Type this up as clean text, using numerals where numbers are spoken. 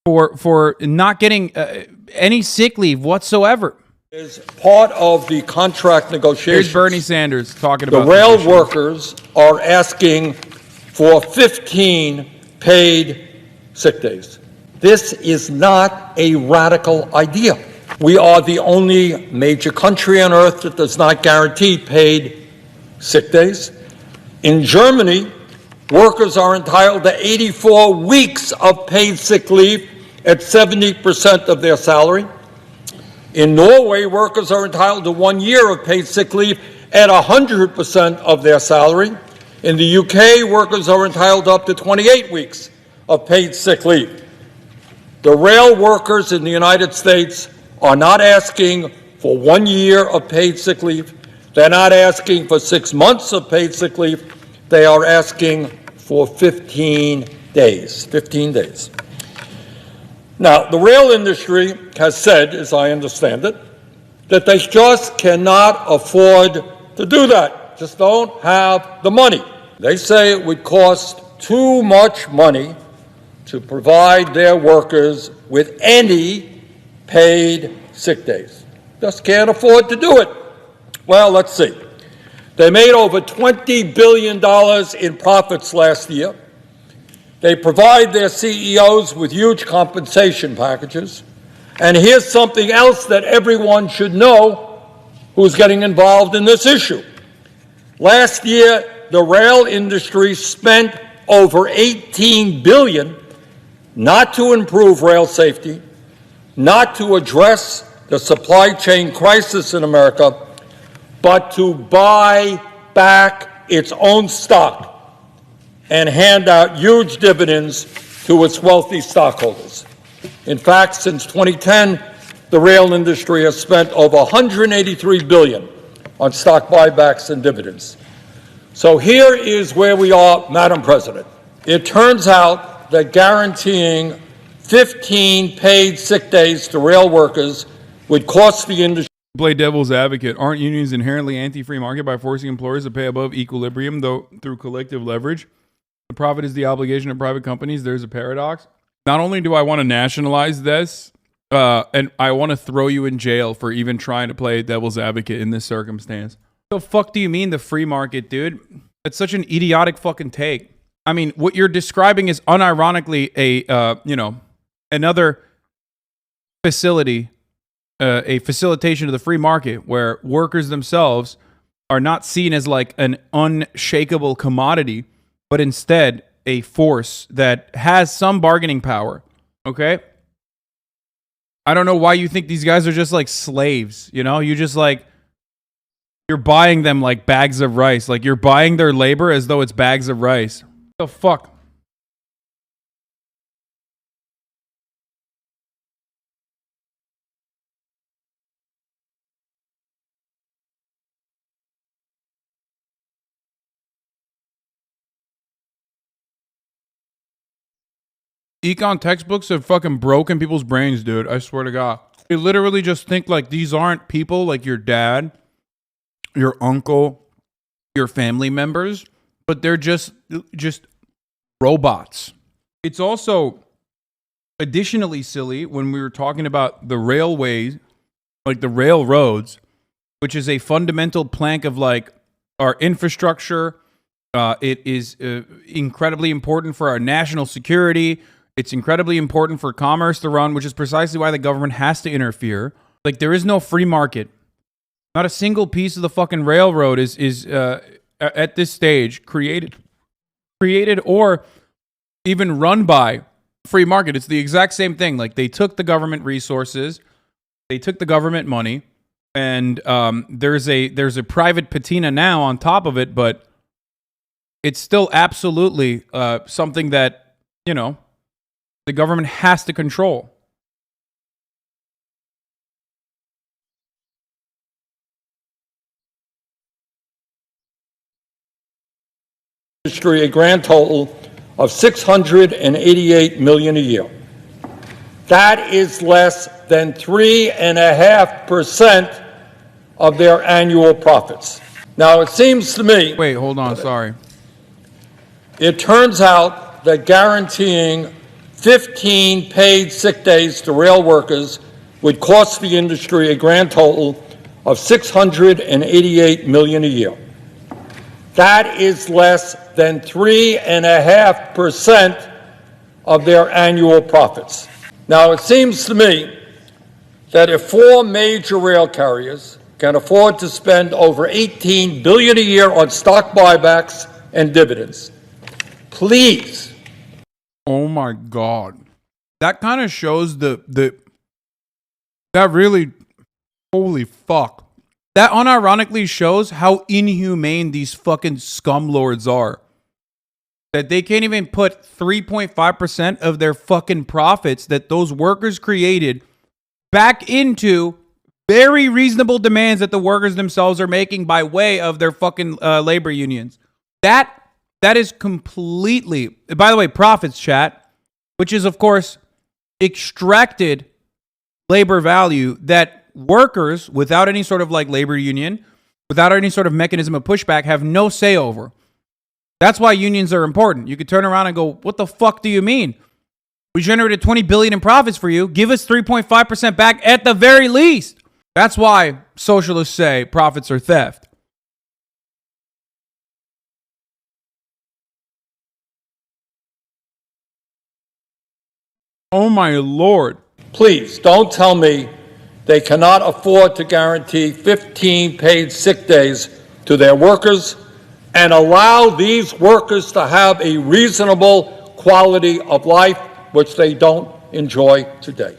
for not getting any sick leave whatsoever. Is part of the contract negotiations. Here's Bernie Sanders talking about the rail workers are asking for 15 paid sick days. This is not a radical idea. We are the only major country on earth that does not guarantee paid sick days. In Germany, workers are entitled to 84 weeks of paid sick leave at 70% of their salary. In Norway, workers are entitled to 1 year of paid sick leave at 100% of their salary. In the UK, workers are entitled to up to 28 weeks of paid sick leave. The rail workers in the United States are not asking for 1 year of paid sick leave. They're not asking for 6 months of paid sick leave. They are asking for 15 days. 15 days. Now, the rail industry has said, as I understand it, that they just cannot afford to do that. Just don't have the money. They say it would cost too much money to provide their workers with any paid sick days. Just can't afford to do it. Well, let's see. They made over $20 billion in profits last year. They provide their CEOs with huge compensation packages. And here's something else that everyone should know who's getting involved in this issue. Last year, the rail industry spent over $18 billion not to improve rail safety, not to address the supply chain crisis in America, but to buy back its own stock and hand out huge dividends to its wealthy stockholders. In fact, since 2010, the rail industry has spent over $183 billion on stock buybacks and dividends. So here is where we are, Madam President. It turns out that guaranteeing 15 paid sick days to rail workers would cost the industry. Play devil's advocate. Aren't unions inherently anti-free market by forcing employers to pay above equilibrium, though through collective leverage? The profit is the obligation of private companies. There's a paradox. Not only do I want to nationalize this, and I want to throw you in jail for even trying to play devil's advocate in this circumstance. What the fuck do you mean the free market, dude? It's such an idiotic fucking take. I mean, what you're describing is unironically another facility, a facilitation of the free market where workers themselves are not seen as like an unshakable commodity, but instead a force that has some bargaining power, okay? I don't know why you think these guys are just like slaves, you know? You're buying them like bags of rice. Like you're buying their labor as though it's bags of rice. What the fuck? Econ textbooks have fucking broken people's brains, dude. I swear to God. They literally just think like these aren't people like your dad, your uncle, your family members, but they're just robots. It's also additionally silly when we were talking about the railways, like the railroads, which is a fundamental plank of like our infrastructure. It is incredibly important for our national security. It's incredibly important for commerce to run, which is precisely why the government has to interfere. Like, there is no free market. Not a single piece of the fucking railroad is at this stage created or even run by free market. It's the exact same thing. Like, they took the government resources, they took the government money, and there's a private patina now on top of it, but it's still absolutely something that, you know, the government has to control. Industry a grand total of $688 million a year. That is less than 3.5% of their annual profits. Now, it seems to me... Wait, hold on, sorry. It turns out that guaranteeing 15 paid sick days to rail workers would cost the industry a grand total of $688 million a year. That is less than 3.5% of their annual profits. Now, it seems to me that if 4 major rail carriers can afford to spend over $18 billion a year on stock buybacks and dividends, please. Oh my God. That kind of shows that really, holy fuck. That unironically shows how inhumane these fucking scumlords are. That they can't even put 3.5% of their fucking profits that those workers created back into very reasonable demands that the workers themselves are making by way of their fucking labor unions. That is completely, by the way, profits, chat, which is, of course, extracted labor value that workers, without any sort of like labor union, without any sort of mechanism of pushback, have no say over. That's why unions are important. You could turn around and go, what the fuck do you mean? We generated $20 billion in profits for you. Give us 3.5% back at the very least. That's why socialists say profits are theft. Oh my Lord. Please don't tell me they cannot afford to guarantee 15 paid sick days to their workers and allow these workers to have a reasonable quality of life, which they don't enjoy today.